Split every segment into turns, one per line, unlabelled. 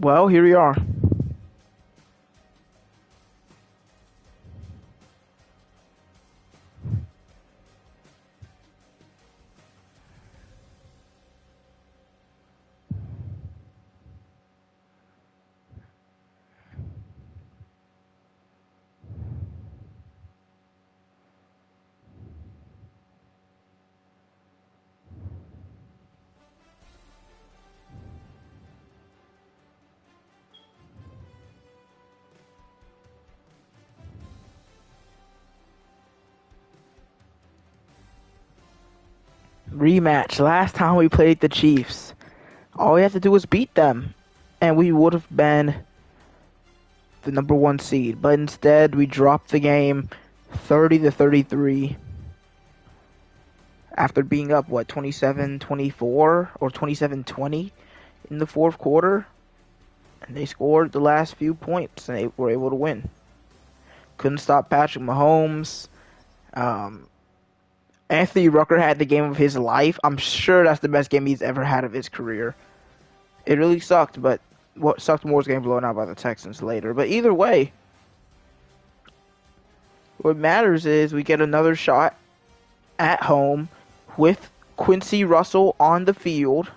Well, here we are. Rematch. Last time we played the Chiefs, all we had to do was beat them, and we would have been the #1 seed. But instead, we dropped the game 30-33 after being up, 27-24 or 27-20 in the fourth quarter. And they scored the last few points, and they were able to win. Couldn't stop Patrick Mahomes. Anthony Rucker had the game of his life. I'm sure that's the best game he's ever had of his career. It really sucked, but what sucked more was getting blown out by the Texans later. But either way, what matters is we get another shot at home with Quincy Russell on the field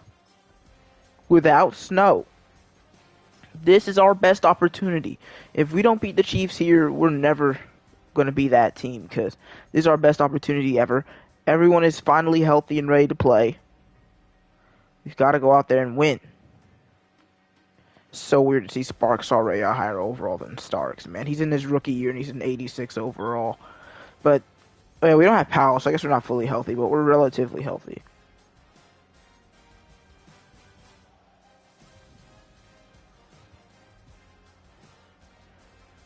without snow. This is our best opportunity. If we don't beat the Chiefs here, we're never going to be that team, because this is our best opportunity ever. Everyone is finally healthy and ready to play. We've got to go out there and win. So weird to see Sparks already a higher overall than Starks, man. He's in his rookie year and he's an 86 overall. But we don't have Powell, so I guess we're not fully healthy, but we're relatively healthy.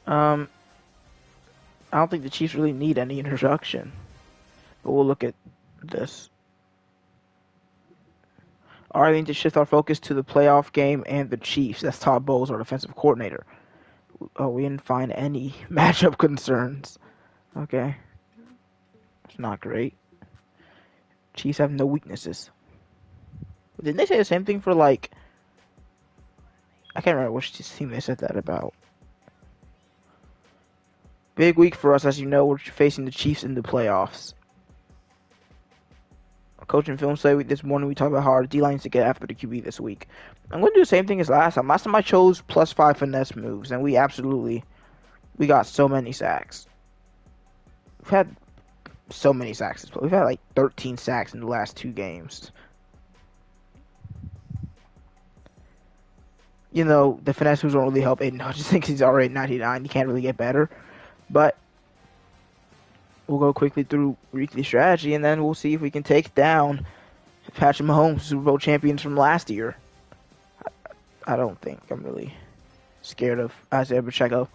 I don't think the Chiefs really need any introduction. But we'll look at this. Alright, we need to shift our focus to the playoff game and the Chiefs. That's Todd Bowles, our defensive coordinator. Oh, we didn't find any matchup concerns. Okay. It's not great. Chiefs have no weaknesses. Didn't they say the same thing for, like... I can't remember which team they said that about. Big week for us, as you know. We're facing the Chiefs in the playoffs. Coach and film say this morning we talked about how our D-line needs to get after the QB this week. I'm going to do the same thing as last time. Last time I chose +5 finesse moves, and we got so many sacks. We've had so many sacks. We've had like 13 sacks in the last 2 games. You know, the finesse moves won't really help Aiden Hutchinson because he's already 99. He can't really get better. But we'll go quickly through weekly strategy, and then we'll see if we can take down Patrick Mahomes, Super Bowl champions from last year. I don't think I'm really scared of Isaiah Pacheco.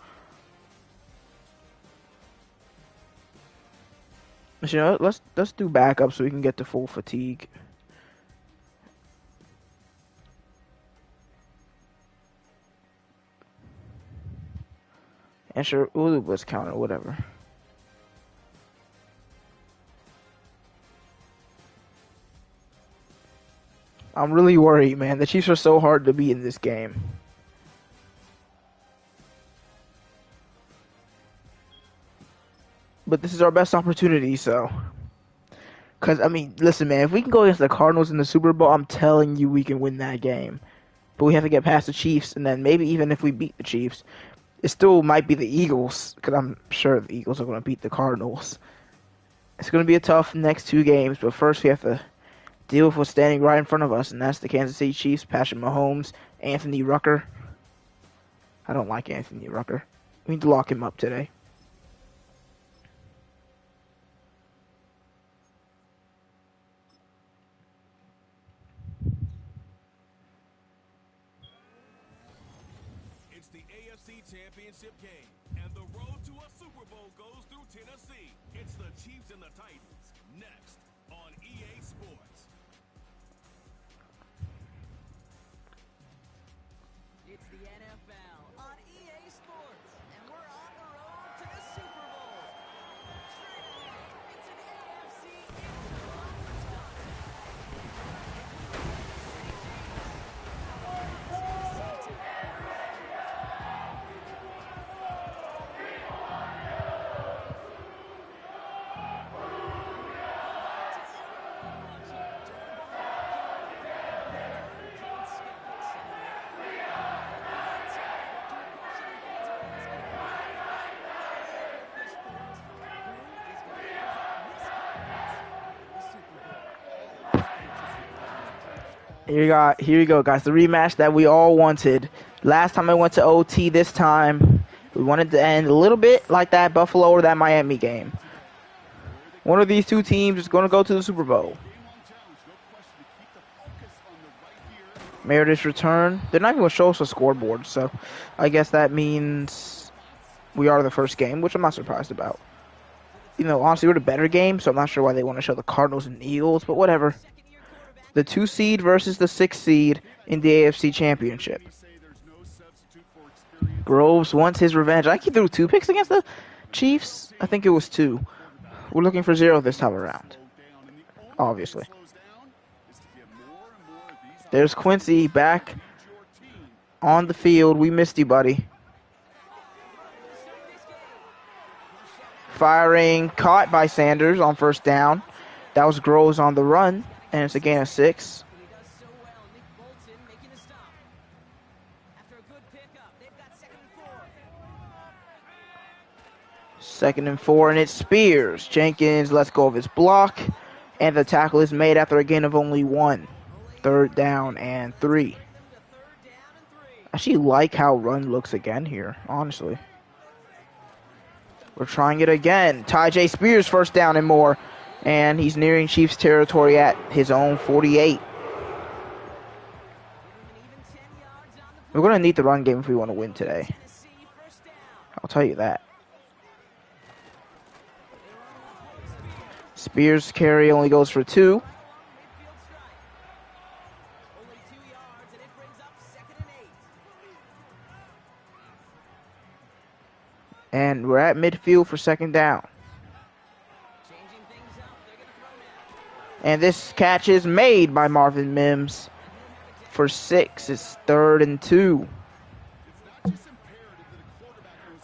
But, you know, let's do backup so we can get to full fatigue. And sure, we'll do blitz counter, whatever. I'm really worried, man. The Chiefs are so hard to beat in this game. But this is our best opportunity, so... Because, I mean, listen, man, if we can go against the Cardinals in the Super Bowl, I'm telling you we can win that game. But we have to get past the Chiefs, and then maybe even if we beat the Chiefs, it still might be the Eagles, because I'm sure the Eagles are going to beat the Cardinals. It's going to be a tough next 2 games, but first we have to deal with what's standing right in front of us, and that's the Kansas City Chiefs, Patrick Mahomes, Anthony Rucker. I don't like Anthony Rucker. We need to lock him up today.
It's the AFC Championship game, and the road to a Super Bowl goes through Tennessee. It's the Chiefs and the Titans, next on EA Sports.
It's the NFL on EA Sports, and we're on the road to the Super Bowl. It's an AFC inter-conference contest.
Here you go, guys. The rematch that we all wanted. Last time I went to OT. This time we wanted to end a little bit like that Buffalo or that Miami game. One of these two teams is going to go to the Super Bowl. Meredith's return. They're not even going to show us a scoreboard, so I guess that means we are the first game, which I'm not surprised about. You know, honestly, we're the better game, so I'm not sure why they want to show the Cardinals and Eagles, but whatever. The 2 seed versus the 6 seed in the AFC Championship. Groves wants his revenge. I threw 2 picks against the Chiefs. I think it was 2. We're looking for 0 this time around. Obviously. There's Quincy back on the field. We missed you, buddy. Firing, caught by Sanders on first down. That was Groves on the run, and it's a gain of 6. Second and 4, and it's Spears. Jenkins lets go of his block, and the tackle is made after a gain of only 1. 3rd down and 3. I actually like how run looks again here, honestly. We're trying it again. Tyjae Spears first down and more, and he's nearing Chiefs territory at his own 48. We're going to need the run game if we want to win today. I'll tell you that. Spears' carry only goes for 2. And we're at midfield for 2nd down. And this catch is made by Marvin Mims for 6. It's 3rd and 2.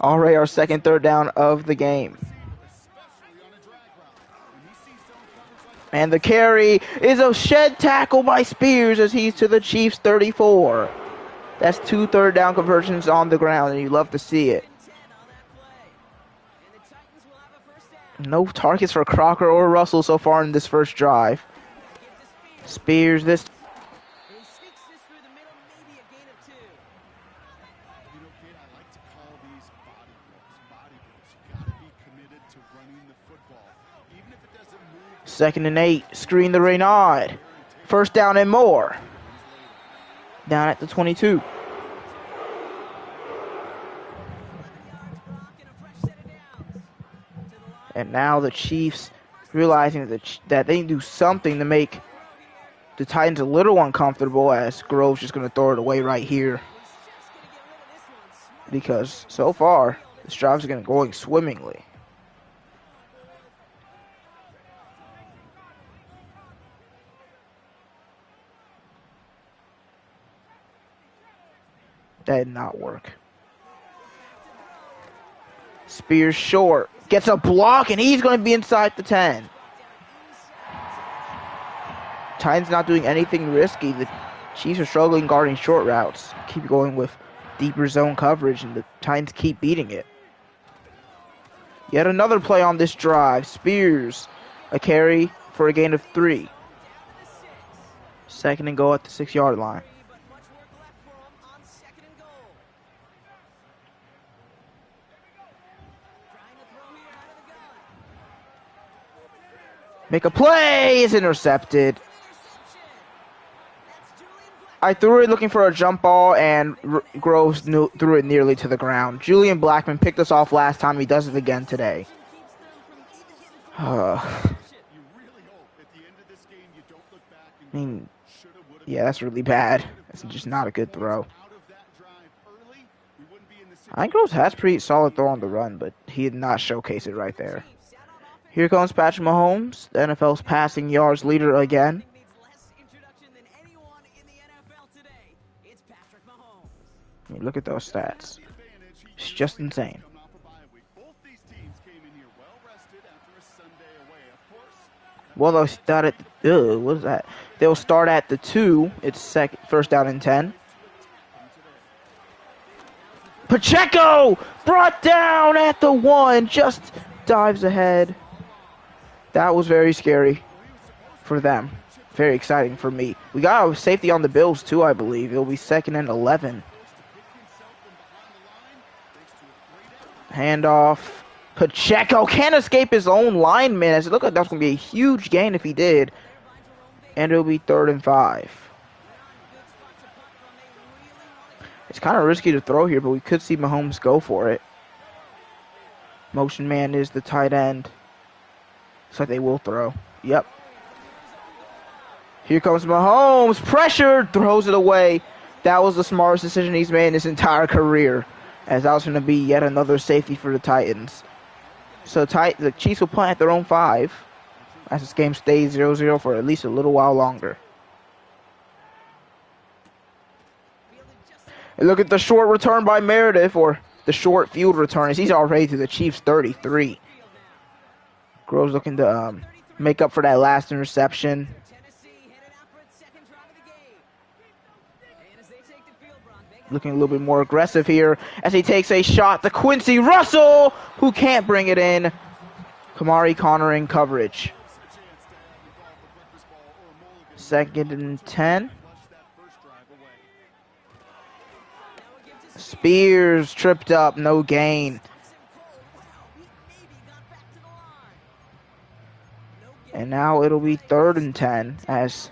Already our second 3rd down of the game. And the carry is a shed tackle by Spears as he's to the Chiefs 34. That's 2 3rd down conversions on the ground, and you love to see it. No targets for Crocker or Russell so far in this first drive. Spears this. Second and 8. Screen the Reynard. First down and more. Down at the 22. And now the Chiefs realizing that they can do something to make the Titans a little uncomfortable, as Grove's just going to throw it away right here. Because so far, this drive's going swimmingly. That did not work. Spears short. Gets a block, and he's going to be inside the 10. Titans not doing anything risky. The Chiefs are struggling guarding short routes. Keep going with deeper zone coverage, and the Titans keep beating it. Yet another play on this drive. Spears, a carry for a gain of 3. 2nd and goal at the 6-yard line. Make a play, is intercepted. I threw it looking for a jump ball, and Groves threw it nearly to the ground. Julian Blackman picked us off last time. He does it again today. I mean, yeah, that's really bad. That's just not a good throw. I think Groves has pretty solid throw on the run, but he did not showcase it right there. Here comes Patrick Mahomes, the NFL's passing yards leader again. I mean, look at those stats. It's just insane. Well, they'll start at what is that? They'll start at the 2. It's 1st down and 10. Pacheco brought down at the 1. Just dives ahead. That was very scary for them. very exciting for me. We got a safety on the Bills too, I believe. It'll be 2nd and 11. Handoff. Pacheco can't escape his own lineman. As it looked like that was going to be a huge gain if he did. And it'll be 3rd and 5. It's kind of risky to throw here, but we could see Mahomes go for it. Motion man is the tight end. Looks like they will throw. Yep. Here comes Mahomes. Pressured. Throws it away. That was the smartest decision he's made in his entire career. As that was going to be yet another safety for the Titans. So the Chiefs will punt at their own 5. As this game stays 0-0 for at least a little while longer. And look at the short return by Meredith, or the short field return, as he's already to the Chiefs' 33. Groves looking to make up for that last interception. Looking a little bit more aggressive here as he takes a shot to Quincy Russell, who can't bring it in. Kamari Connor in coverage. 2nd and 10. Spears tripped up, no gain. And now it'll be 3rd and 10 as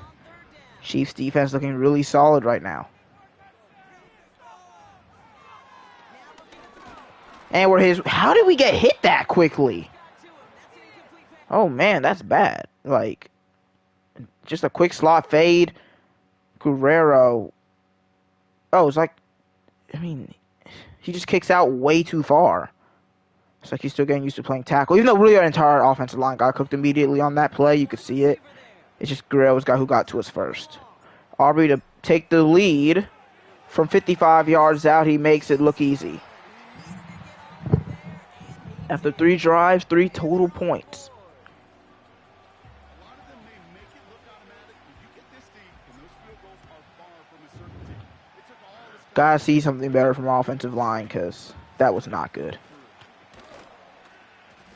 Chiefs defense looking really solid right now. And how did we get hit that quickly? Oh man, that's bad. Like, just a quick slot fade. Guerrero. Oh, it's like, I mean, he just kicks out way too far. It's like he's still getting used to playing tackle. Even though really our entire offensive line got cooked immediately on that play, you could see it. It's just Guerrero's guy who got to us first. Aubrey to take the lead from 55 yards out. He makes it look easy. After 3 drives, 3 total points. Gotta see something better from our offensive line, because that was not good. I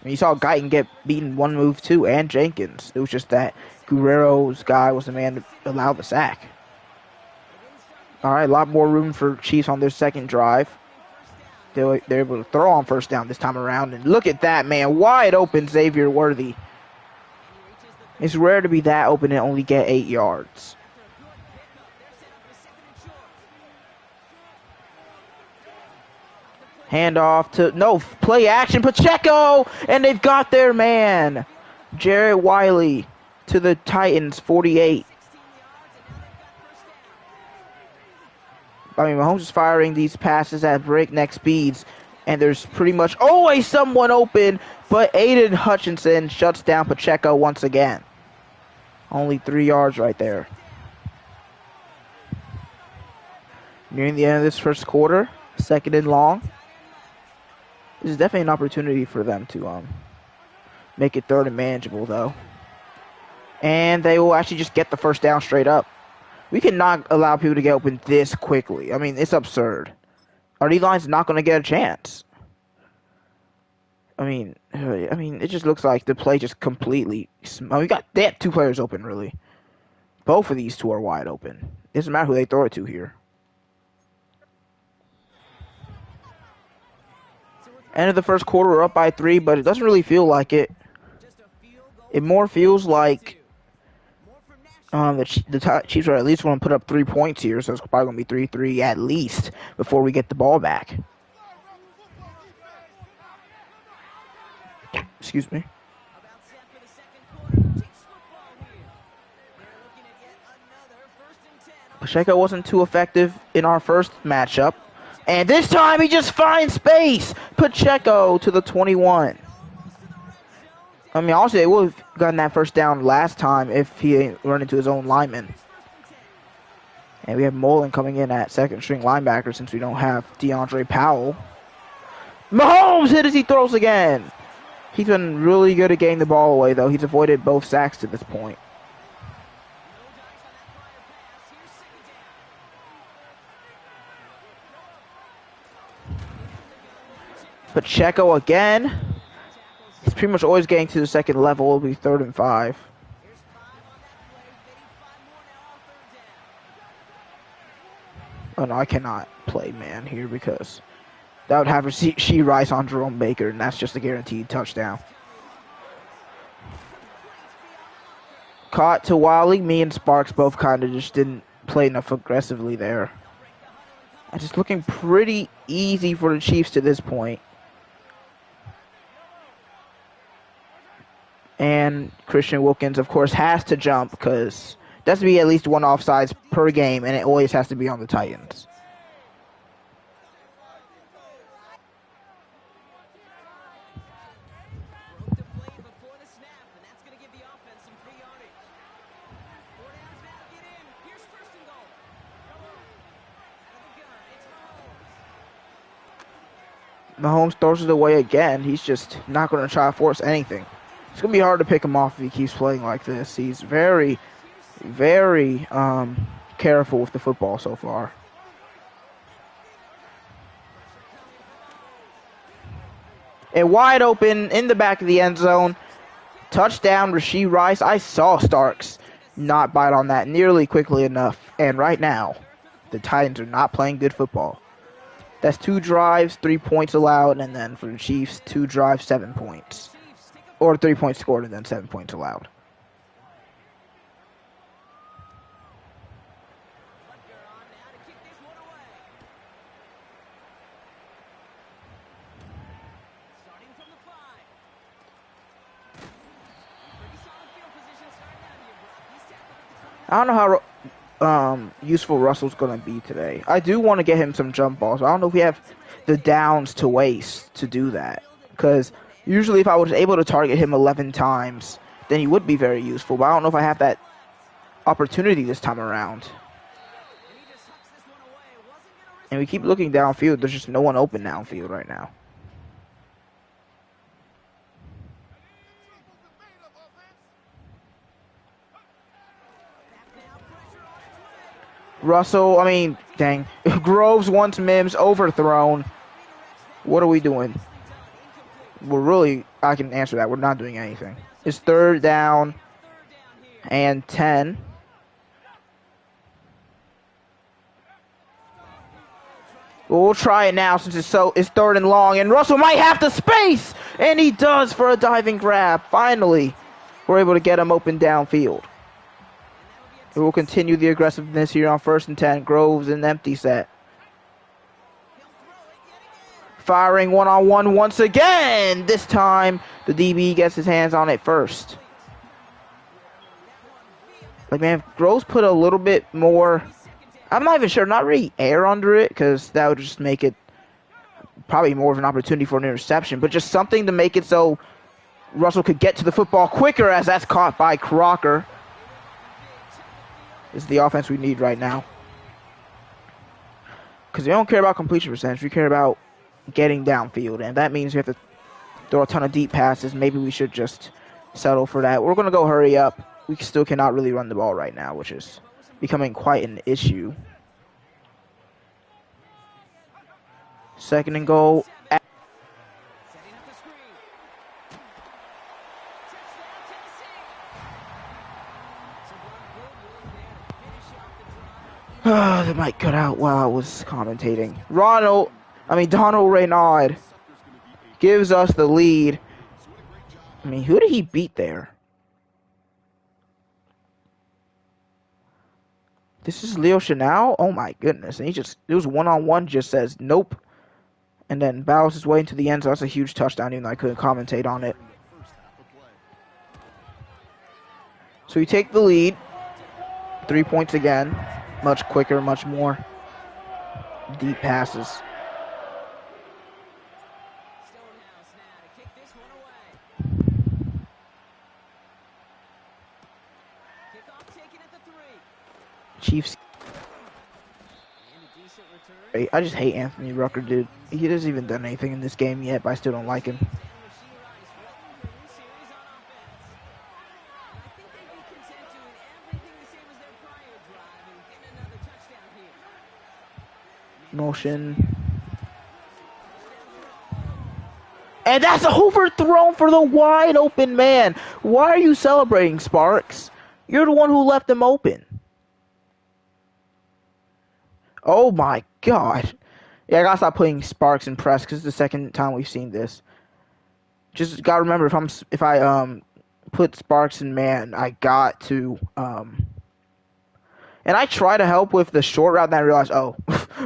mean, you saw Guyton get beaten one move too, and Jenkins. It was just that Guerrero's guy was the man to allow the sack. All right, a lot more room for Chiefs on their second drive. They're able to throw on first down this time around. And look at that, man. Wide open Xavier Worthy. It's rare to be that open and only get 8 yards. Handoff to, no, play action, Pacheco! And they've got their man, Jarrett Wiley, to the Titans, 48. I mean, Mahomes is firing these passes at breakneck speeds, and there's pretty much always someone open, but Aiden Hutchinson shuts down Pacheco once again. Only 3 yards right there. Nearing the end of this first quarter, 2nd and long. This is definitely an opportunity for them to make it 3rd and manageable, though. And they will actually just get the first down straight up. We cannot allow people to get open this quickly. I mean, it's absurd. Our D-line's not going to get a chance. I mean, it just looks like the play just completely. They had 2 players open, really. Both of these 2 are wide open. It doesn't matter who they throw it to here. End of the first quarter, we're up by 3, but it doesn't really feel like it. It more feels like the Chiefs are at least going to put up 3 points here, so it's probably going to be 3-3 at least before we get the ball back. Excuse me. Pacheco wasn't too effective in our first matchup. And this time he just finds space. Pacheco to the 21. I mean, honestly, they would have gotten that first down last time if he didn't run into his own lineman. And we have Mullen coming in at 2nd string linebacker since we don't have DeAndre Powell. Mahomes hit as he throws again. He's been really good at getting the ball away, though. He's avoided both sacks to this point. Pacheco again. He's pretty much always getting to the second level. It'll be 3rd and 5. Oh no, I cannot play man here because that would have she Rice on Jerome Baker, and that's just a guaranteed touchdown. Caught to Wally. Me and Sparks both kind of just didn't play enough aggressively there. It's just looking pretty easy for the Chiefs to this point. And Christian Wilkins, of course, has to jump because there has to be at least one offsides per game, and it always has to be on the Titans. Mahomes throws it away again. He's just not going to try to force anything. It's going to be hard to pick him off if he keeps playing like this. He's very, very careful with the football so far. And wide open in the back of the end zone. Touchdown, Rashee Rice. I saw Starks not bite on that nearly quickly enough. And right now, the Titans are not playing good football. That's 2 drives, 3 points allowed, and then for the Chiefs, 2 drives, 7 points. Or 3 points scored and then 7 points allowed. I don't know how useful Russell's going to be today. I do want to get him some jump balls. I don't know if we have the downs to waste to do that. Because usually if I was able to target him 11 times, then he would be very useful. But I don't know if I have that opportunity this time around. And we keep looking downfield. There's just no one open downfield right now. Russell, I mean, dang. Groves wants Mims, overthrown. What are we doing? I can answer that. We're not doing anything. It's 3rd down and 10. We'll try it now since it's 3rd and long, and Russell might have the space, and he does for a diving grab. Finally, we're able to get him open downfield. We will continue the aggressiveness here on 1st and 10. Groves an empty set. Firing one-on-one once again. This time, the DB gets his hands on it first. Like, man, Groves put a little bit more, I'm not even sure, not really air under it, because that would just make it probably more of an opportunity for an interception, but just something to make it so Russell could get to the football quicker, as that's caught by Crocker. This is the offense we need right now. Because we don't care about completion percentage. We care about getting downfield. And that means we have to throw a ton of deep passes. Maybe we should just settle for that. We're going to go hurry up. We still cannot really run the ball right now, which is becoming quite an issue. 2nd and goal. The mic cut out while I was commentating. Donald Reynard gives us the lead. I mean, who did he beat there? This is Leo Chenal? Oh my goodness. And it was one-on-one, just says nope. And then bows his way into the end zone. That's a huge touchdown, even though I couldn't commentate on it. So we take the lead. 3 points again. Much quicker, much more deep passes. Chiefs. I just hate Anthony Rucker, dude. He hasn't even done anything in this game yet, but I still don't like him. Motion. And that's overthrown for the wide open man. Why are you celebrating, Sparks? You're the one who left him open. Oh my god. Yeah, I gotta stop putting sparks in press because it's the second time we've seen this. Just gotta remember if I put sparks in man, I got to and I try to help with the short route, and I realize, oh,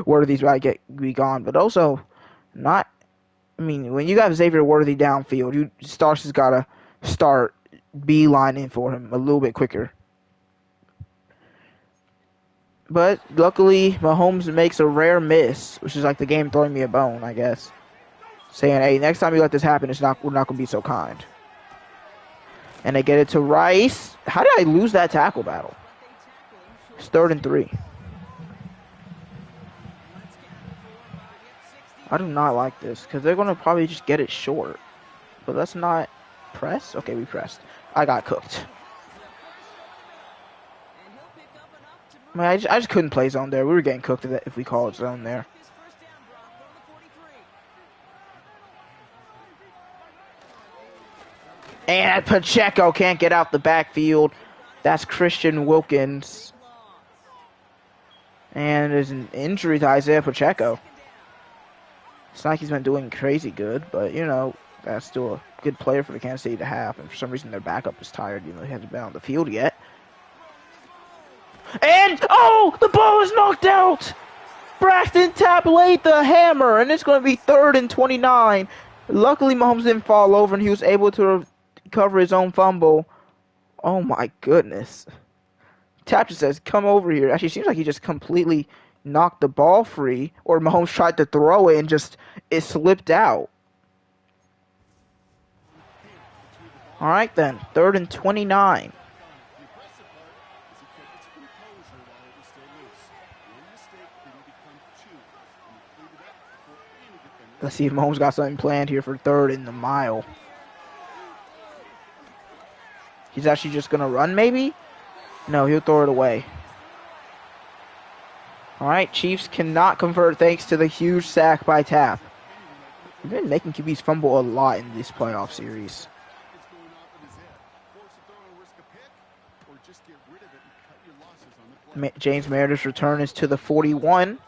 Worthy's about to be gone, but also not. I mean, when you got Xavier Worthy downfield, Starks has gotta start beelining for him a little bit quicker. But luckily, Mahomes makes a rare miss, which is like the game throwing me a bone, I guess, saying, "Hey, next time you let this happen, we're not gonna be so kind." And they get it to Rice. How did I lose that tackle battle? It's 3rd and 3. I do not like this because they're gonna probably just get it short. But let's not press. Okay, we pressed. I got cooked. I mean, I just couldn't play zone there. We were getting cooked if we called zone there. And Pacheco can't get out the backfield. That's Christian Wilkins. And there's an injury to Isaiah Pacheco. It's not like he's been doing crazy good, but, you know, that's still a good player for the Kansas City to have. And for some reason, their backup is tired, even though he hasn't been on the field yet. And, oh, the ball is knocked out! Braxton Tapp laid the hammer, and it's going to be 3rd and 29. Luckily, Mahomes didn't fall over, and he was able to recover his own fumble. Oh, my goodness. Tapp just says, come over here. Actually, it seems like he just completely knocked the ball free, or Mahomes tried to throw it and just it slipped out. All right, then. 3rd and 29. Let's see if Mahomes got something planned here for 3rd in the mile. He's actually just going to run, maybe? No, he'll throw it away. All right, Chiefs cannot convert thanks to the huge sack by Tapp. We've been making QBs fumble a lot in this playoff series. James Meredith's return is to the 41.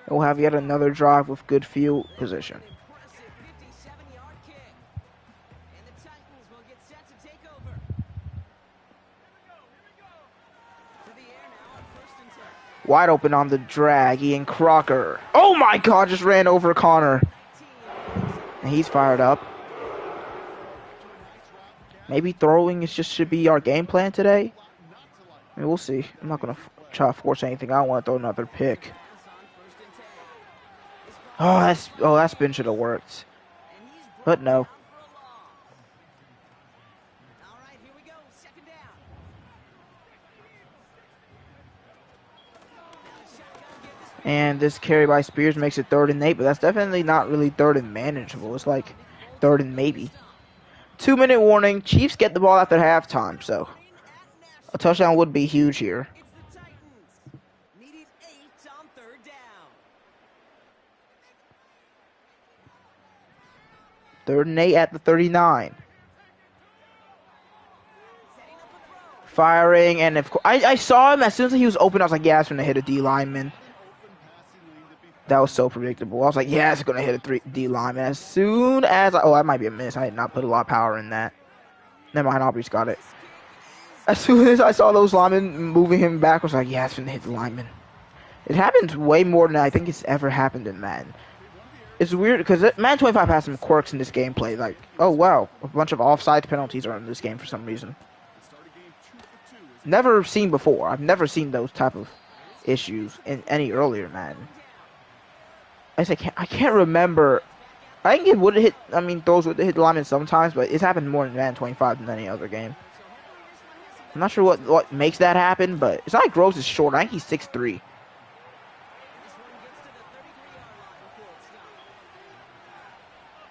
And we'll have yet another drive with good field position. Wide open on the drag, Ian Crocker. Oh my god, just ran over Connor. And he's fired up. Maybe throwing should be our game plan today. I mean, we'll see. I'm not going to try to force anything. I don't want to throw another pick. Oh, that spin should have worked. But no. And this carry by Spears makes it 3rd and 8, but that's definitely not really 3rd and manageable. It's like 3rd and maybe. 2-minute warning. Chiefs get the ball after halftime, so a touchdown would be huge here. 3rd and 8 at the 39. Firing, and of course, I saw him as soon as he was open. I was like, yeah, it's going to hit a D lineman. That was so predictable. I was like, yeah, it's going to hit a D lineman. As soon as oh, that might be a miss. I did not put a lot of power in that. Never mind, Aubrey's got it. As soon as I saw those linemen moving him back, I was like, yeah, it's going to hit the lineman. It happens way more than I think it's ever happened in Madden. It's weird because Madden 25 has some quirks in this gameplay. Like, oh wow, a bunch of offside penalties are in this game for some reason. Never seen before. I've never seen those type of issues in any earlier Madden. I can't remember. I think it would hit. I mean, those would hit the linemen sometimes, but it's happened more in Madden 25 than any other game. I'm not sure what makes that happen, but it's not like Groves is short. I think he's 6'3".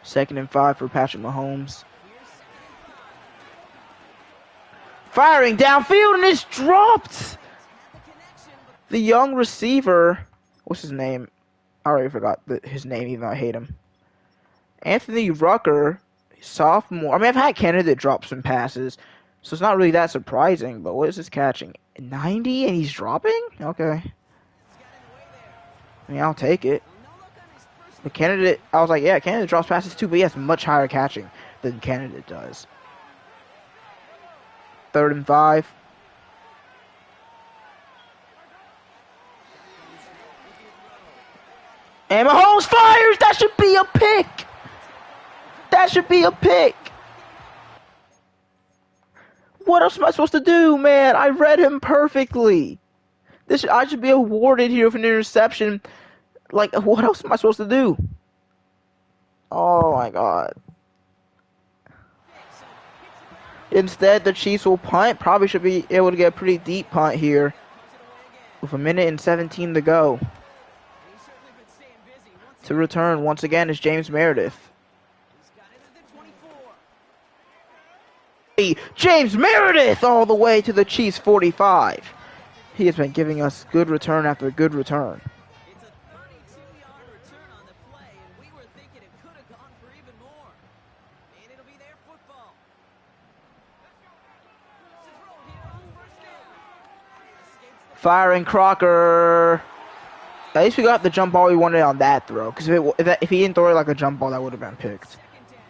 2nd and 5 for Patrick Mahomes. Firing downfield, and it's dropped. The young receiver, what's his name? I already forgot his name, even though I hate him. Anthony Rucker, sophomore. I mean, I've had Canada drop some passes, so it's not really that surprising. But what is this catching? 90, and he's dropping? Okay. I mean, I'll take it.
Well, no look on his first
But Candidate, I was like, yeah, Candidate drops passes too, but he has much higher catching than Candidate does. 3rd and 5. And Mahomes fires! That should be a pick! That should be a pick! What else am I supposed to do, man? I read him perfectly. I should be awarded here for an interception. Like, what else am I supposed to do? Oh my god. Instead, the Chiefs will punt. Probably should be able to get a pretty deep punt here. With 1:17 to go. To return once again is James Meredith. James Meredith all the way to the Chiefs 45. He has been giving us good return after good return.
It's a 32-yard return on the play, and we were thinking it could have gone for even more. And it'll be their football. To throw here on first down. Escapes the
Firing Crocker. At least we got the jump ball we wanted on that throw. Because if he didn't throw it like a jump ball, that would have been picked.
second down.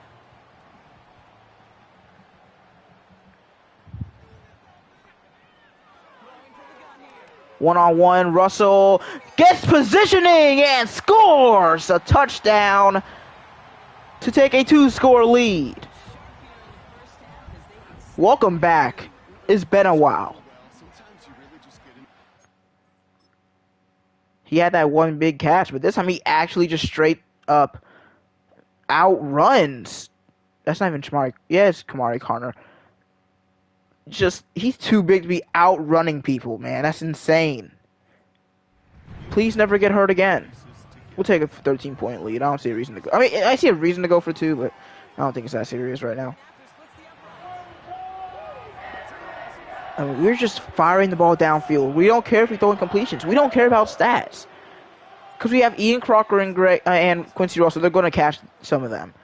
Throwing from the gun here.
One-on-one, Russell gets positioning and scores a touchdown to take a 2-score lead.
Sharp here in the first half as they exceed
Welcome back. It's been a while.
Sometimes you really just get in.
He had that one big catch, but this time he actually just straight up outruns. That's not even Kamari. Yeah, it's Kamari Connor. Just, he's too big to be outrunning people, man. That's insane. Please never get hurt again. We'll take a 13-point lead. I don't see a reason to go. I mean, I see a reason to go for 2, but I don't think it's that serious right now. I mean, we're just firing the ball downfield. We don't care if we throw incompletions. We don't care about stats. Because we have Ian Crocker and Quincy Russell. They're going to catch some of them.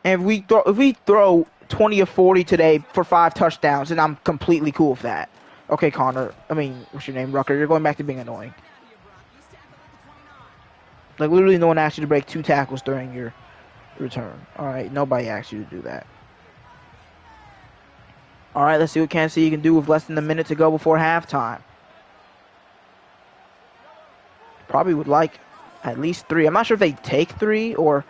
And if we throw 20 of 40 today for 5 touchdowns, then I'm completely cool with that. Okay, Connor. I mean, what's your name? Rucker. You're going back to being annoying. Like, literally no one asked you to break 2 tackles during your return. Alright, nobody asked you to do that. Alright, let's see what Kansas City can do with less than a minute to go before halftime. Probably would like at least 3. I'm not sure if they take 3 or...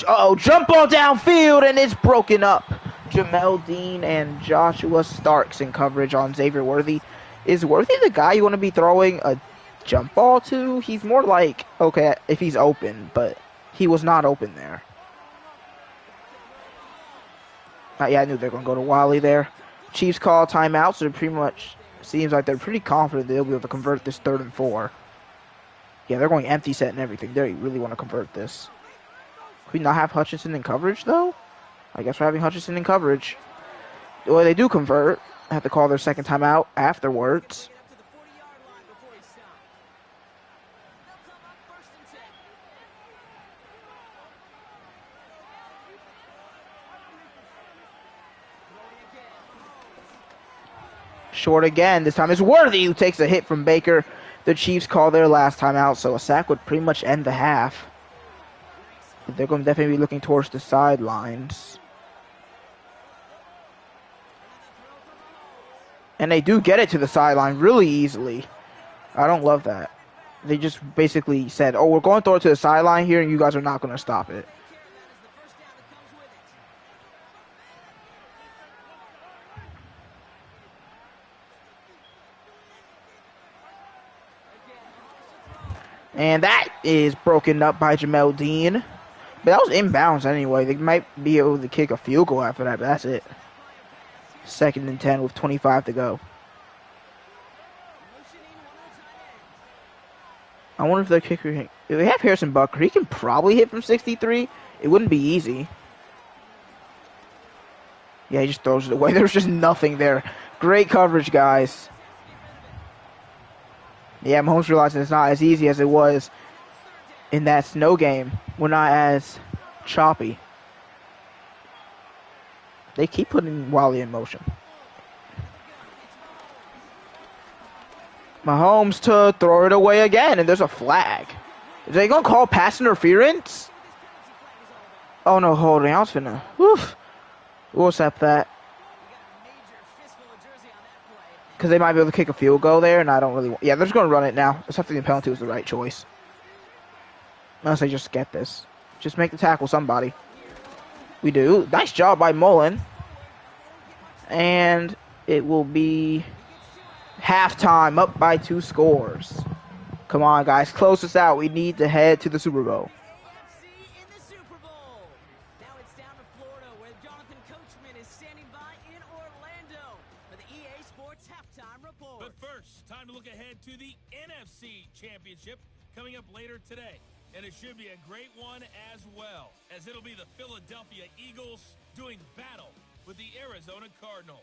Uh-oh, jump ball downfield, and it's broken up. Jamel Dean and Joshua Starks in coverage on Xavier Worthy. Is Worthy the guy you want to be throwing a jump ball to? He's more like, okay, if he's open, but he was not open there. Yeah, I knew they were going to go to Wally there. Chiefs call timeout, so it pretty much seems like they're pretty confident they'll be able to convert this 3rd and 4. Yeah, they're going empty set and everything. They really want to convert this. Could we not have Hutchinson in coverage, though? I guess we're having Hutchinson in coverage. Well, they do convert. I have to call their second timeout afterwards. Short again. This time it's Worthy who takes a hit from Baker. The Chiefs call their last timeout, so a sack would pretty much end the half. They're going to definitely be looking towards the sidelines. And they do get it to the sideline really easily. I don't love that. They just basically said, oh, we're going to throw it to the sideline here, and you guys are not going to stop it. And that is broken up by Jamel Dean. But that was inbounds anyway. They might be able to kick a field goal after that, but that's it. 2nd and 10 with 25 to go. I wonder if their kicker... If they have Harrison Butker, he can probably hit from 63. It wouldn't be easy. Yeah, he just throws it away. There's just nothing there. Great coverage, guys. Yeah, Mahomes realizing it's not as easy as it was in that snow game. We're not as choppy. They keep putting Wally in motion. Mahomes to throw it away again, and there's a flag. Is they gonna call pass interference? Oh no, holding. I was finna. Woof. We'll accept that. Because they might be able to kick a field goal there, and I don't really want. Yeah, they're just gonna run it now. Accepting the penalty was the right choice. Unless they just get this. Just make the tackle, somebody. We do. Nice job by Mullen. And it will be halftime, up by 2 scores. Come on, guys, close this out. We need to head to the Super Bowl.
AFC in the Super Bowl. Now it's down to Florida, where Jonathan Coachman is standing by in Orlando for the EA Sports halftime report.
But first, time to look ahead to the NFC Championship coming up later today. And it should be a great one as well, as it'll be the Philadelphia Eagles doing battle with the Arizona Cardinals.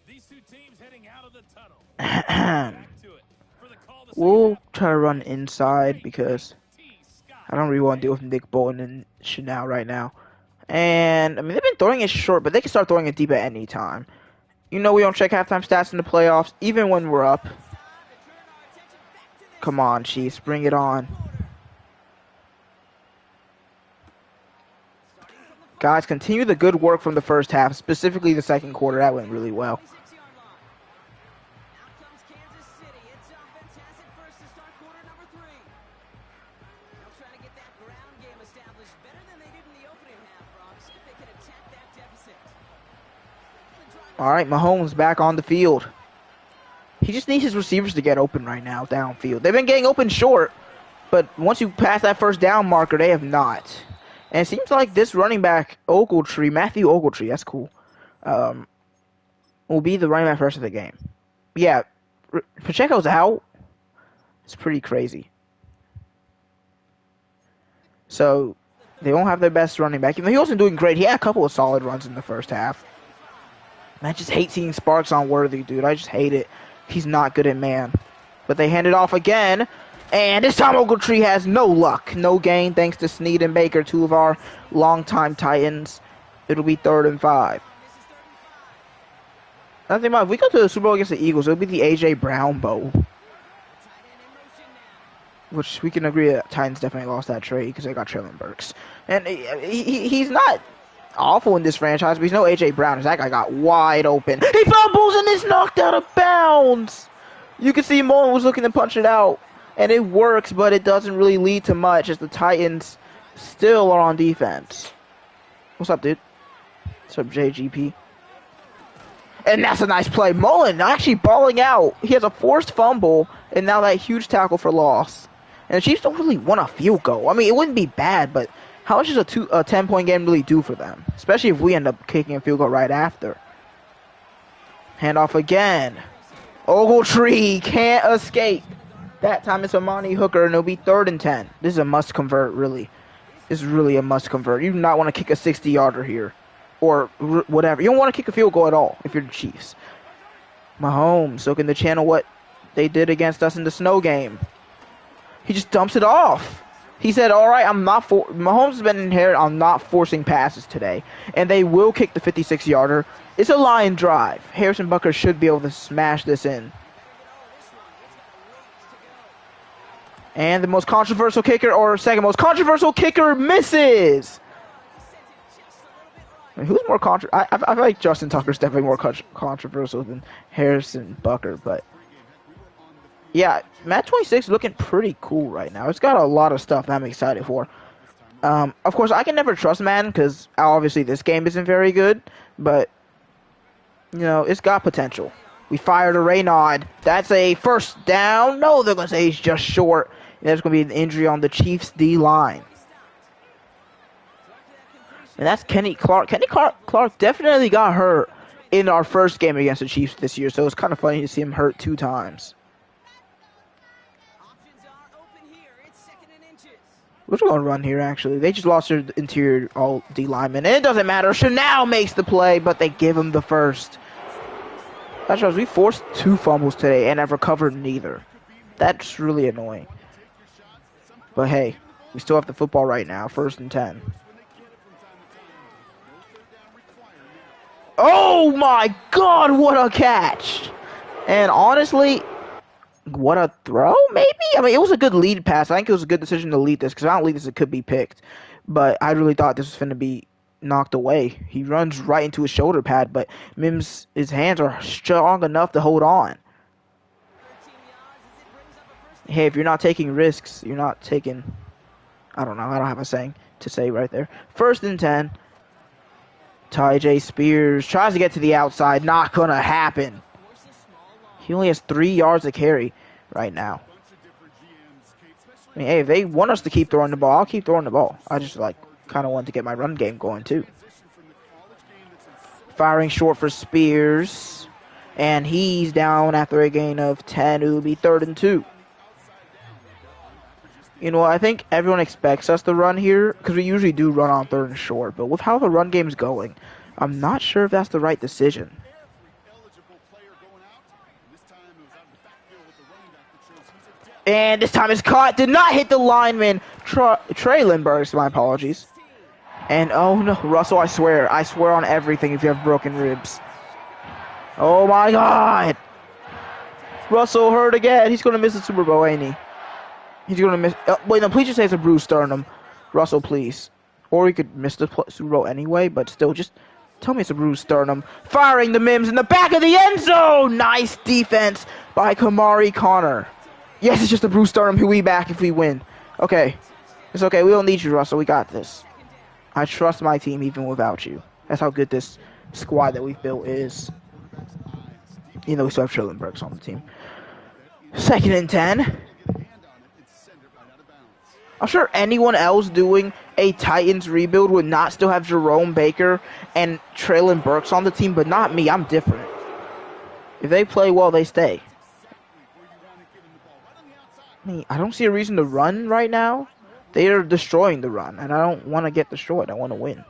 These two teams heading out of the tunnel. Back to it. For the call to
We'll try to run inside because I don't really want to deal with Nick Bolton and Chanel right now. And, I mean, they've been throwing it short, but they can start throwing it deep at any time. You know we don't check halftime stats in the playoffs, even when we're up. Come on, Chiefs, bring it on. Guys, continue the good work from the first half, specifically the second quarter. That went really well. All right, Mahomes back on the field. He just needs his receivers to get open right now downfield. They've been getting open short, but once you pass that first down marker, they have not. And it seems like this running back, Ogletree, Matthew Ogletree, that's cool, will be the running back first of the game. Yeah, Pacheco's out. It's pretty crazy. So they won't have their best running back. Even though he wasn't doing great. He had a couple of solid runs in the first half. I just hate seeing Sparks on Worthy, dude. I just hate it. He's not good at man. But they hand it off again. And this time Ogletree has no luck. No gain thanks to Snead and Baker, two of our longtime Titans. It'll be 3rd and 5. I think about if we go to the Super Bowl against the Eagles, it'll be the A.J. Brown Bowl. Which we can agree that Titans definitely lost that trade because they got Traylon Burks. And he's not awful in this franchise, but he's no A.J. Brown. That guy got wide open. He fumbles and is knocked out of bounds. You can see Mullen was looking to punch it out. And it works, but it doesn't really lead to much as the Titans still are on defense. What's up, dude? What's up, JGP? And that's a nice play. Mullen actually balling out. He has a forced fumble, and now that huge tackle for loss. And the Chiefs don't really want a field goal. I mean, it wouldn't be bad, but how much does a 10-point game really do for them? Especially if we end up kicking a field goal right after. Handoff again. Ogletree can't escape. That time it's Amani Hooker, and it'll be 3rd and 10. This is a must convert, really. This is really a must convert. You do not want to kick a 60-yarder here. Or whatever. You don't want to kick a field goal at all if you're the Chiefs. Mahomes looking to channel what they did against us in the snow game. He just dumps it off. He said, all right, Mahomes has been inherited. I'm not forcing passes today. And they will kick the 56-yarder. It's a line drive. Harrison Butker should be able to smash this in. And the most controversial kicker, or second most controversial kicker, misses. I mean, who's more I feel like Justin Tucker's definitely more controversial than Harrison Butker, but yeah, Matt 26 is looking pretty cool right now. It's got a lot of stuff that I'm excited for. Of course, I can never trust Madden because obviously this game isn't very good, but you know, it's got potential. We fired a Raynaud. That's a first down. No, they're going to say he's just short. There's going to be an injury on the Chiefs' D-line. And that's Kenny Clark. Kenny Clark definitely got hurt in our first game against the Chiefs this year, so it's kind of funny to see him hurt 2 times. We're just going to run here, actually. They just lost their interior all D lineman. And it doesn't matter. Chanel makes the play, but they give him the first. That shows we forced 2 fumbles today and have recovered neither. That's really annoying. But hey, we still have the football right now. 1st and 10. Oh my God! What a catch! And honestly, what a throw, maybe? I mean, it was a good lead pass. I think it was a good decision to lead this, because if I don't lead this, it could be picked. But I really thought this was going to be knocked away. He runs right into his shoulder pad, but Mims, his hands are strong enough to hold on. Hey, if you're not taking risks, you're not taking... I don't know. I don't have a saying to say right there. 1st and 10. Ty Spears tries to get to the outside. Not going to happen. He only has 3 yards to carry right now. I mean, hey, if they want us to keep throwing the ball, I'll keep throwing the ball. I just, kind of want to get my run game going, too. Firing short for Spears. And he's down after a gain of 10. It will be 3rd and 2. You know, I think everyone expects us to run here, because we usually do run on 3rd and short. But with how the run game's going, I'm not sure if that's the right decision. And this time it's caught. Did not hit the lineman. Trey Lindberghs, my apologies. And oh no, Russell, I swear on everything if you have broken ribs. Oh my God. Russell hurt again. He's going to miss the Super Bowl, ain't he? He's going to miss. Wait, no, please just say it's a bruised sternum. Russell, please. Or he could miss the Super Bowl anyway, but still, just tell me it's a bruised sternum. Firing the Mims in the back of the end zone. Nice defense by Kamari Connor. Yes, it's just a bruised sternum. He'll be back if we win. Okay. It's okay. We don't need you, Russell. We got this. I trust my team even without you. That's how good this squad that we've built is. You know, we still have Trillenbergs on the team. 2nd and 10. I'm sure anyone else doing a Titans rebuild would not still have Jerome Baker and Traylon Burks on the team, but not me. I'm different. If they play well, they stay. I mean, I don't see a reason to run right now. They are destroying the run, and I don't want to get destroyed. I want to win.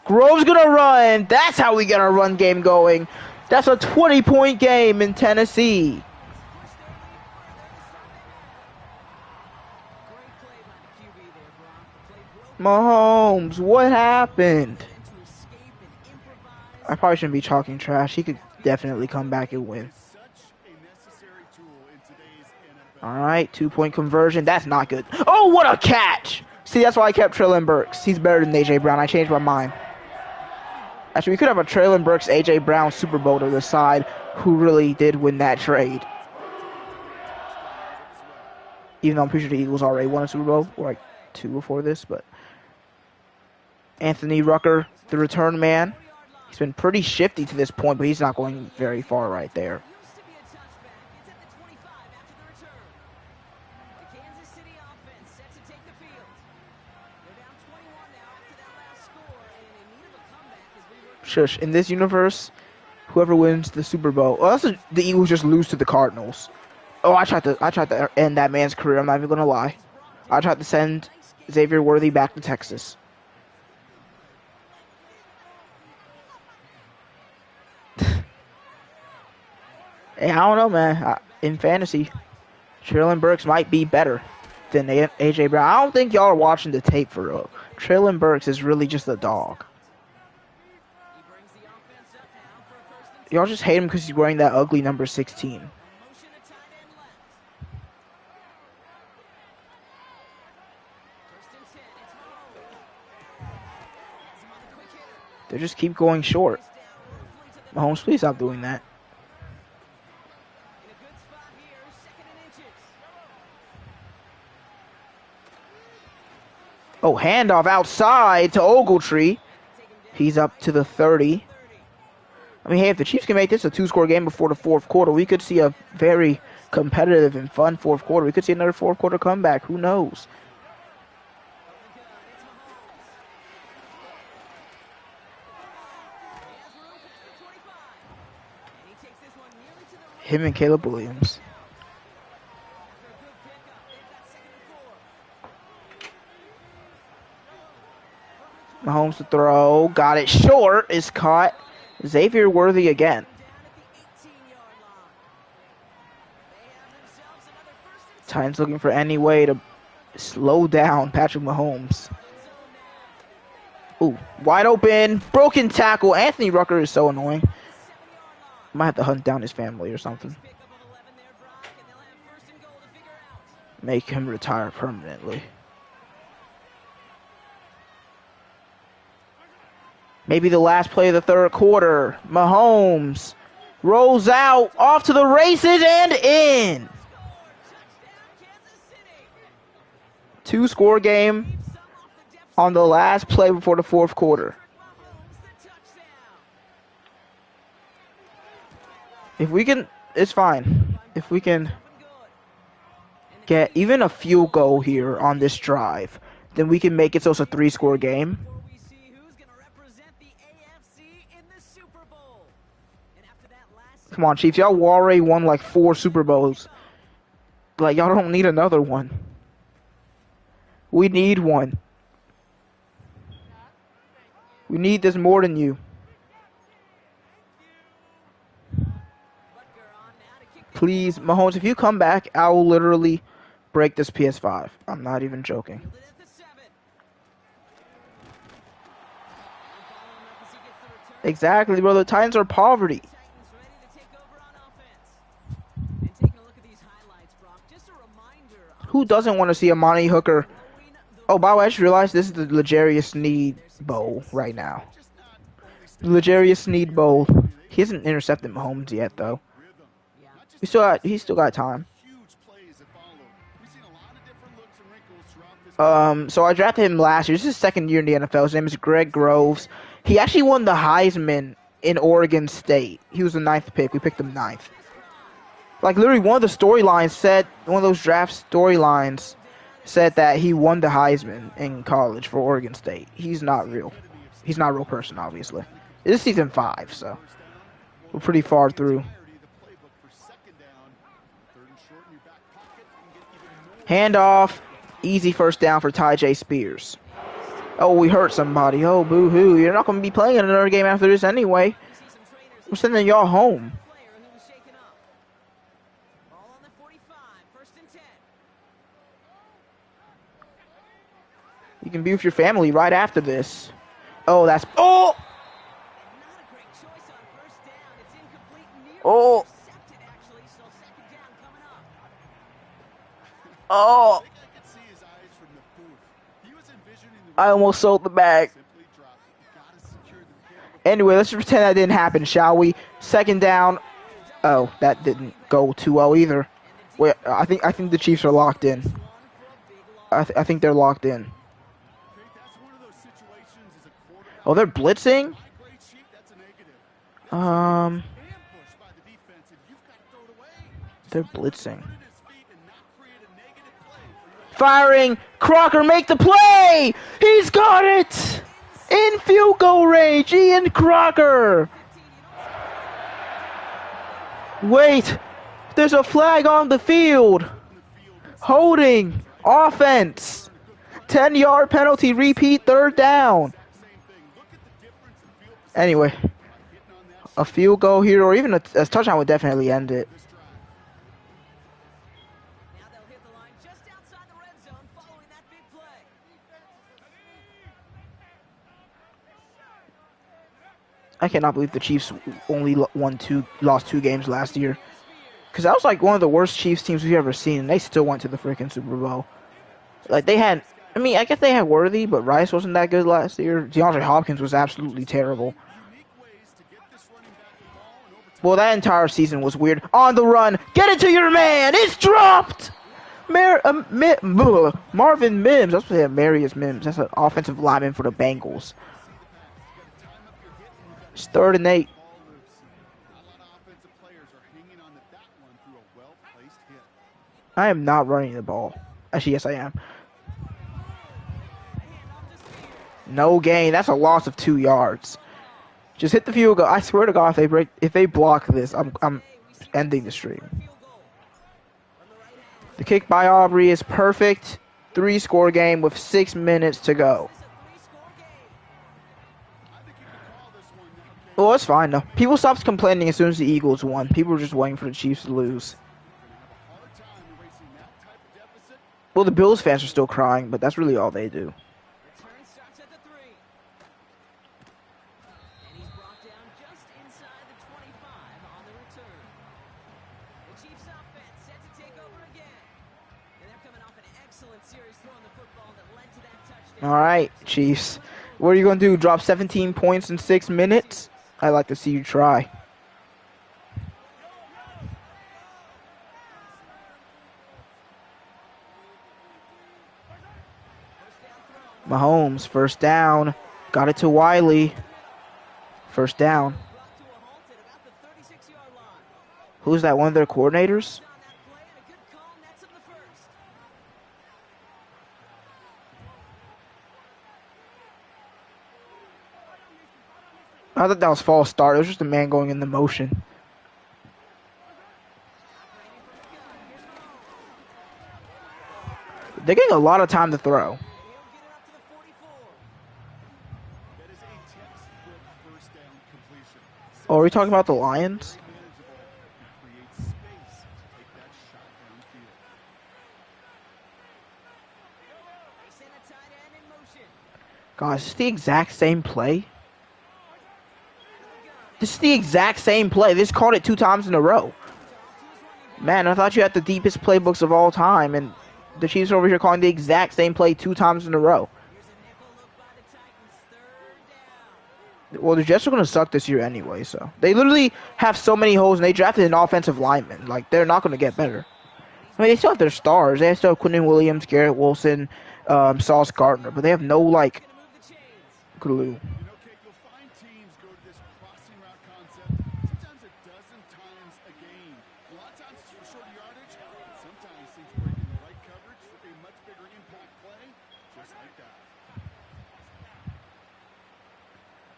Grove's going to run. That's how we get our run game going. That's a 20-point game in Tennessee. Mahomes, what happened? I probably shouldn't be talking trash. He could definitely come back and win. All right, 2-point conversion. That's not good. Oh, what a catch! See, that's why I kept Traylon Burks. He's better than A.J. Brown. I changed my mind. Actually, we could have a Traylon Burks, A.J. Brown Super Bowl to decide who really did win that trade. Even though I'm pretty sure the Eagles already won a Super Bowl, or like 2 before this, but... Anthony Rucker, the return man. He's been pretty shifty to this point, but he's not going very far right there. Shush. In this universe, whoever wins the Super Bowl, well, the Eagles just lose to the Cardinals. Oh, I tried to end that man's career. I'm not even gonna lie. I tried to send Xavier Worthy back to Texas. Hey, I don't know, man. In fantasy, Traylon Burks might be better than A.J. Brown. I don't think y'all are watching the tape for real. Traylon Burks is really just a dog. Y'all just hate him because he's wearing that ugly number 16. They just keep going short. Mahomes, please stop doing that. Oh, handoff outside to Ogletree. He's up to the 30. I mean, hey, if the Chiefs can make this a 2-score game before the 4th quarter, we could see a very competitive and fun 4th quarter. We could see another 4th quarter comeback. Who knows? Him and Caleb Williams. Mahomes to throw. Got it short. Is caught. Xavier Worthy again. Titans looking for any way to slow down Patrick Mahomes. Ooh, wide open, broken tackle. Anthony Rucker is so annoying. Might have to hunt down his family or something. Make him retire permanently. Maybe the last play of the third quarter. Mahomes rolls out, off to the races, and in. 2-score game on the last play before the fourth quarter. If we can, it's fine. If we can get even a field goal here on this drive, then we can make it so it's a 3-score game. Come on, Chiefs. Y'all already won like 4 Super Bowls. Like, y'all don't need another one. We need one. We need this more than you. Please, Mahomes, if you come back, I will literally break this PS5. I'm not even joking. Exactly, bro. The Titans are poverty. Who doesn't want to see Amani Hooker? Oh, by the way, I just realized this is the L'Jarius Sneed Bowl right now. L'Jarius Sneed Bowl. He hasn't intercepted Mahomes yet, though. He's still got time. So I drafted him last year. This is his second year in the NFL. His name is Greg Groves. He actually won the Heisman in Oregon State. He was the 9th pick. We picked him 9th. Like, literally, one of the storylines said, one of those draft storylines said that he won the Heisman in college for Oregon State. He's not real. He's not a real person, obviously. This is season 5, so we're pretty far through. Handoff. Easy first down for Ty J. Spears. Oh, we hurt somebody. Oh, boo-hoo. You're not going to be playing another game after this anyway. We're sending y'all home. You can be with your family right after this. Oh, that's... Oh! Oh! Oh! I almost sold the bag. Anyway, let's just pretend that didn't happen, shall we? Second down. Oh, that didn't go too well either. Wait, I think the Chiefs are locked in. I think they're locked in. Oh, they're blitzing? They're blitzing. Firing! Crocker, make the play! He's got it! In field goal range, Ian Crocker! Wait! There's a flag on the field! Holding! Offense! 10-yard penalty, repeat, third down. Anyway, a field goal here, or even a touchdown would definitely end it. I cannot believe the Chiefs only lost 2 games last year. Because that was like one of the worst Chiefs teams we've ever seen, and they still went to the freaking Super Bowl. Like, they had... I mean, I guess they had Worthy, but Rice wasn't that good last year. DeAndre Hopkins was absolutely terrible. Well, that entire season was weird. On the run. Get it to your man. It's dropped. Marvin Mims. That's what they have. Marius Mims. That's an offensive lineman for the Bengals. It's 3rd and 8. I am not running the ball. Actually, yes, I am. No gain. That's a loss of 2 yards. Just hit the field goal. I swear to God, if they block this, I'm ending the stream. The kick by Aubrey is perfect. 3-score game with 6 minutes to go. Well, it's fine though. People stopped complaining as soon as the Eagles won. People were just waiting for the Chiefs to lose. Well, the Bills fans are still crying, but that's really all they do.
Return starts at the 3. And he's brought down just inside the 25 on the return. The Chiefs offense set to take over again. And they're coming off an excellent series throwing the football that led to that touchdown.
All right, Chiefs. What are you going to do? Drop 17 points in 6 minutes? I'd like to see you try. Mahomes, first down. Got it to Wiley. First down.
Brought to a halt at about the 36-yard line.
Who's that? One of their coordinators?
On that play and a good call nets him the first.
I thought that was false start. It was just a man going in the motion. They're getting a lot of time to throw.
And he'll get it up to the 44.
That is a textbook first down completion.
Oh, are we talking about the Lions?
Very manageable and creates space to take that shot downfield.
They send a tight end in motion.
Guys, it's the exact same play. This is the exact same play. They just called it 2 times in a row. Man, I thought you had the deepest playbooks of all time, and the Chiefs are over here calling the exact same play 2 times in a row.
Here's a nickel look by the Titans. 3rd down.
Well, the Jets are going to suck this year anyway, so. They literally have so many holes, and they drafted an offensive lineman. Like, they're not going to get better. I mean, they still have their stars. They still have Quentin Williams, Garrett Wilson, Sauce Gardner, but they have no, like,
Gonna move the chains.
glue.
You know, Kate, you'll find teams go to this crossing route concept sometimes a dozen times a game. A lot of times it's for shorter yardage, but sometimes things break in the right coverage for a much bigger impact play, just like that.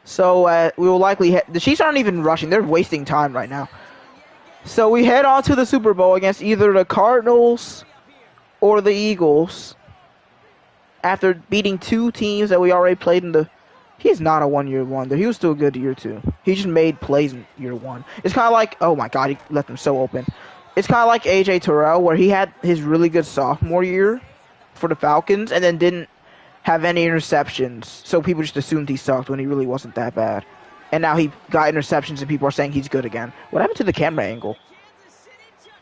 So we will likely the Chiefs aren't even rushing; they're wasting time right now. So we head on to the Super Bowl against either the Cardinals or the Eagles. After beating 2 teams that we already played in the, he is not a 1-year wonder. He was still good year 2. He just made plays in year 1. It's kind of like, oh my God, he left them so open. It's kind of like AJ Terrell, where he had his really good sophomore year for the Falcons and then didn't have any interceptions, so people just assumed he sucked when he really wasn't that bad. And now he got interceptions and people are saying he's good again. What happened to the camera angle?
Kansas City touchdown.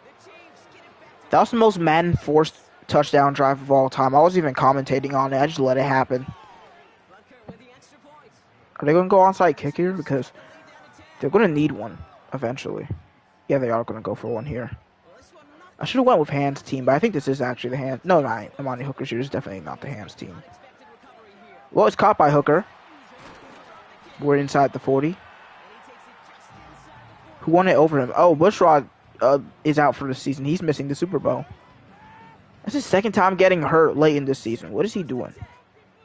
The Chiefs get it back to
That was the most Madden forced touchdown drive of all time. I wasn't even commentating on it. I just let it happen.
Butker with the extra points.
Are they going to go onside kick here? Because they're going to need one eventually. Yeah, they are going to go for one here.
Well, this one not
I should have went with Hands team, but I think this is actually the Hands. No, not Amani Hooker's here. This is definitely not the Hands team.
expected recovery here.
Well, it's caught by Hooker. We're inside the 40.
And he takes it just inside the 40.
Who won it over him? Oh, Bushrod is out for the season. He's missing the Super Bowl. That's his 2nd time getting hurt late in this season. What is he doing?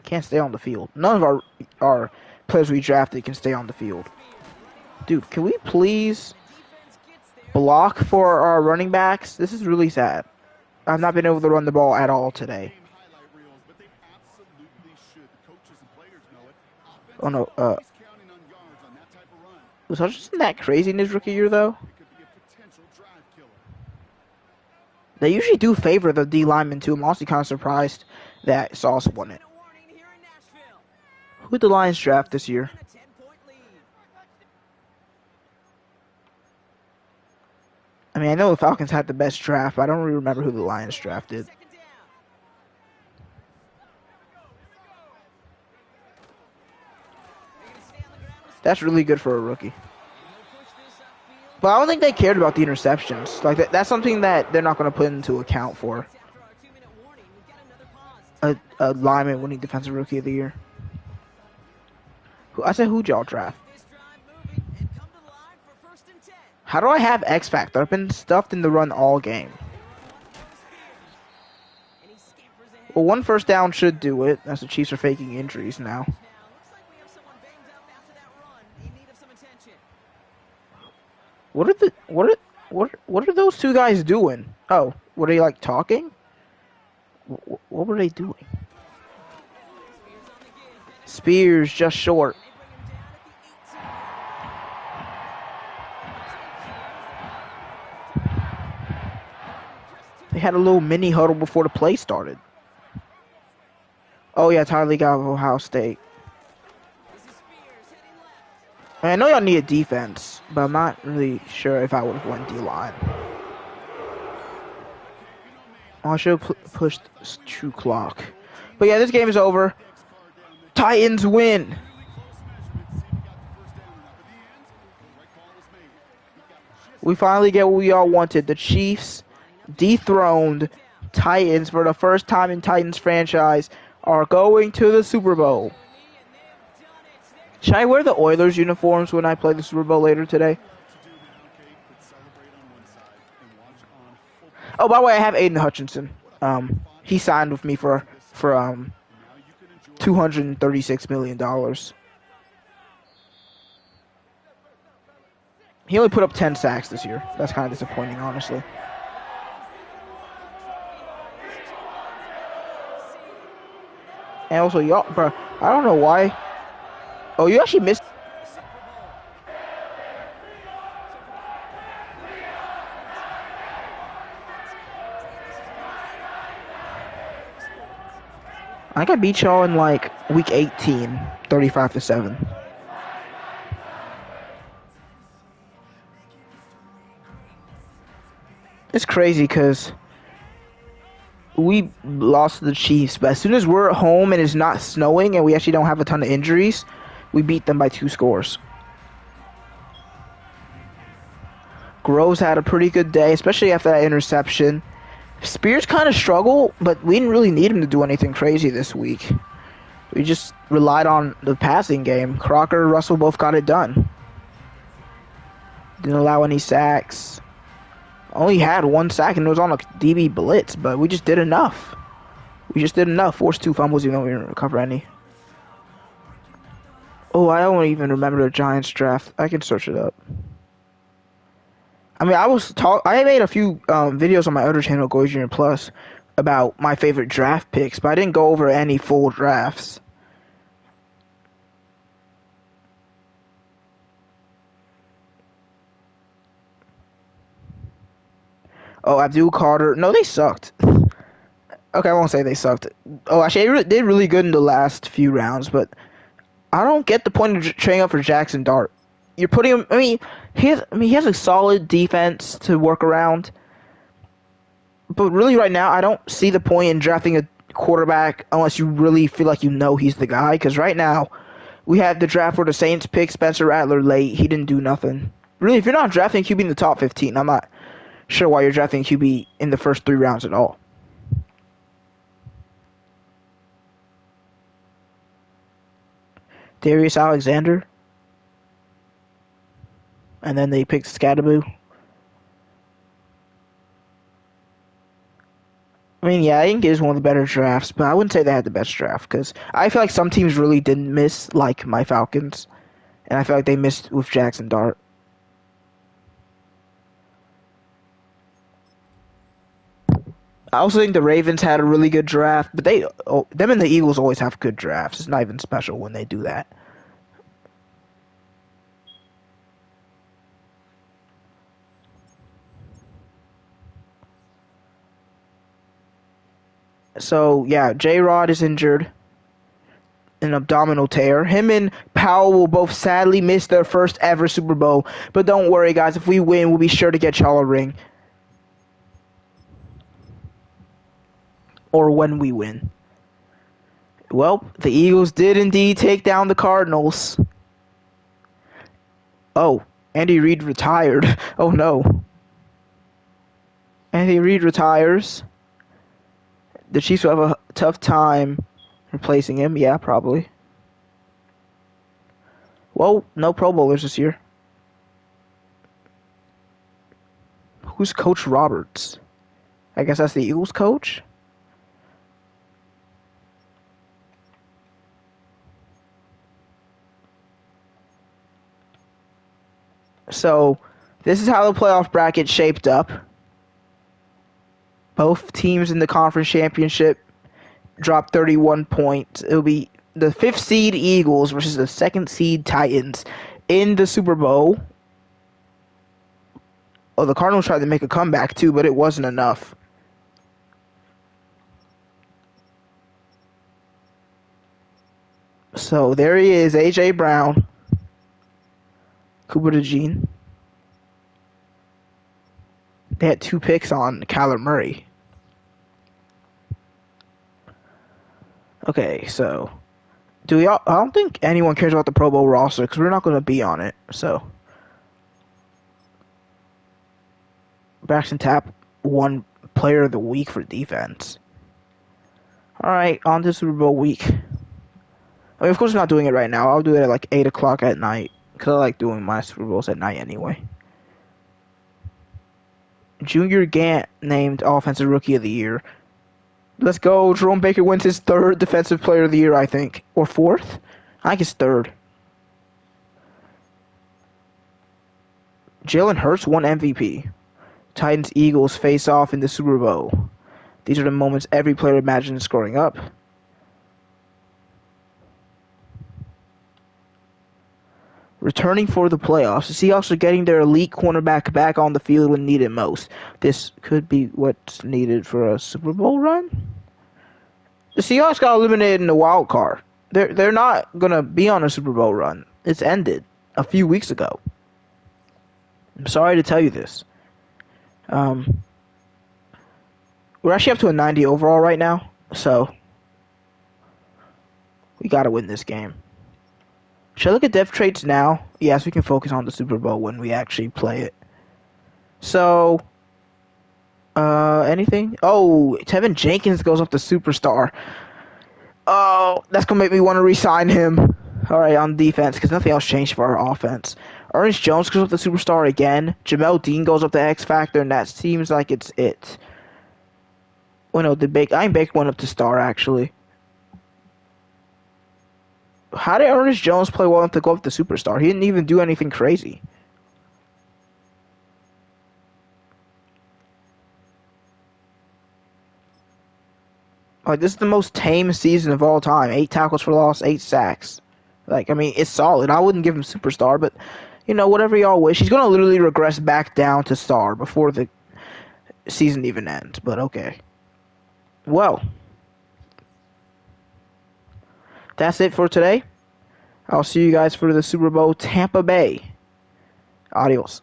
Can't stay on the field. None of our players we drafted can stay on the field. Dude, can we please
Defense gets there.
block for our running backs? This is really sad. I've not been able to run the ball at all today.
Game highlight reels, but they absolutely should. The coaches and players know it.
Oh no,
Offense is counting on yards on that type of run.
was Hutchinson that crazy in his rookie year though?
It could be a potential drive killer.
They usually do favor the D lineman too. I'm honestly kind of surprised that Sauce won it.
Minute warning here in Nashville.
Who did the Lions draft this year?
And a 10-point lead.
I mean, I know the Falcons had the best draft, but I don't really remember who the Lions drafted.
2nd down. They're gonna stay on the ground with
That's really good for a rookie.
and he'll push this upfield.
But I don't think they cared about the interceptions. Like that's something that they're not going to put into account for
After our 2-minute warning, we've got another pause.
a lineman winning defensive rookie of the year. I said, who'd y'all draft?
This drive moving and come to the line for 1st and 10.
How do I have X Factor? I've been stuffed in the run all game.
And he scampers ahead.
Well, 1 first down should do it, as the Chiefs are faking injuries now.
Now, looks like we have someone banged up after that run in need of some attention.
What are those 2 guys doing? Oh, were they like talking? What were they doing?
Spears on the give. And
Spears just short.
they bring him down at the 18.
They had a little mini huddle before the play started. Oh yeah, Tyler got Ohio State. I know y'all need a defense, but I'm not really sure if I would have won D-line. Oh, I should have pushed true clock. But yeah, this game is over. Titans win. We finally get what we all wanted. The Chiefs dethroned Titans for the first time in Titans franchise are going to the Super Bowl. Should I wear the Oilers uniforms when I play the Super Bowl later today? Oh, by the way, I have Aiden Hutchinson. He signed with me for $236 million. He only put up 10 sacks this year. That's kind of disappointing, honestly. And also, y'all, bro, I don't know why. Oh, you actually missed. I think I beat y'all in like week 18, 35-7. It's crazy because we lost to the Chiefs, but as soon as we're at home and it's not snowing and we actually don't have a ton of injuries, we beat them by 2 scores. Groves had a pretty good day, especially after that interception. Spears kind of struggled, but we didn't really need him to do anything crazy this week. We just relied on the passing game. Crocker and Russell both got it done. Didn't allow any sacks. Only had 1 sack and it was on a DB blitz, but we just did enough. Forced 2 fumbles even though we didn't recover any. Oh, I don't even remember the Giants draft. I can search it up. I mean, I made a few videos on my other channel, GoldeeJR Plus, about my favorite draft picks, but I didn't go over any full drafts. Oh, Abdul Carter. No, they sucked. Okay, I won't say they sucked. Oh, actually, they did really good in the last few rounds, but I don't get the point of trading up for Jackson Dart. You're putting him. He has a solid defense to work around, but really, right now, I don't see the point in drafting a quarterback unless you really feel like you know he's the guy. Because right now, we had the draft where the Saints picked Spencer Rattler late. He didn't do nothing. Really, if you're not drafting QB in the top 15, I'm not sure why you're drafting QB in the first 3 rounds at all. Darius Alexander. And then they picked Scadaboo. I mean, yeah, I think it is one of the better drafts, but I wouldn't say they had the best draft because I feel like some teams really didn't miss, like my Falcons, and I feel like they missed with Jackson Dart. I also think the Ravens had a really good draft, but them and the Eagles always have good drafts. It's not even special when they do that. So, yeah, J-Rod is injured. An abdominal tear. Him and Powell will both sadly miss their first ever Super Bowl. But don't worry, guys. If we win, we'll be sure to get y'all a ring. Or when we win. Well, the Eagles did indeed take down the Cardinals. Oh, Andy Reid retired. Oh, no. Andy Reid retires. The Chiefs will have a tough time replacing him. Yeah, probably. Well, no Pro Bowlers this year. Who's Coach Roberts? I guess that's the Eagles coach? So, this is how the playoff bracket shaped up. Both teams in the conference championship dropped 31 points. It'll be the 5th seed Eagles versus the 2nd seed Titans in the Super Bowl. Oh, the Cardinals tried to make a comeback too, but it wasn't enough. So there he is, A.J. Brown, Cooper DeJean. They had 2 picks on Kyler Murray. Okay, so do we all? I don't think anyone cares about the Pro Bowl roster because we're not going to be on it. So Braxton Tapp won Player of the Week for defense. All right, on to Super Bowl week. I mean, of course, I'm not doing it right now. I'll do it at like 8 o'clock at night because I like doing my Super Bowls at night anyway. Junior Gant named Offensive Rookie of the Year. Let's go. Jerome Baker wins his 3rd Defensive Player of the Year, I think. Or 4th? I think it's 3rd. Jalen Hurts won MVP. Titans Eagles face off in the Super Bowl. These are the moments every player imagines scoring up. Returning for the playoffs, the Seahawks are getting their elite cornerback back on the field when needed most. This could be what's needed for a Super Bowl run. The Seahawks got eliminated in the wild card. They're not gonna be on a Super Bowl run. It's ended a few weeks ago. I'm sorry to tell you this. We're actually up to a 90 overall right now, so we gotta win this game. Should I look at depth traits now? Yes, we can focus on the Super Bowl when we actually play it. So, anything? Oh, Tevin Jenkins goes up to superstar. Oh, that's gonna make me want to re-sign him. All right, on defense, because nothing else changed for our offense. Ernest Jones goes up to superstar again. Jamel Dean goes up to X Factor, and that seems like it's it. Well, no, I think Baker went up to star actually. How did Ernest Jones play well enough to go up to superstar? He didn't even do anything crazy. Like, this is the most tame season of all time. 8 tackles for loss, 8 sacks. Like, I mean, it's solid. I wouldn't give him superstar, but, you know, whatever y'all wish. He's going to literally regress back down to star before the season even ends, but okay. Well, that's it for today. I'll see you guys for the Super Bowl Tampa Bay. Adios.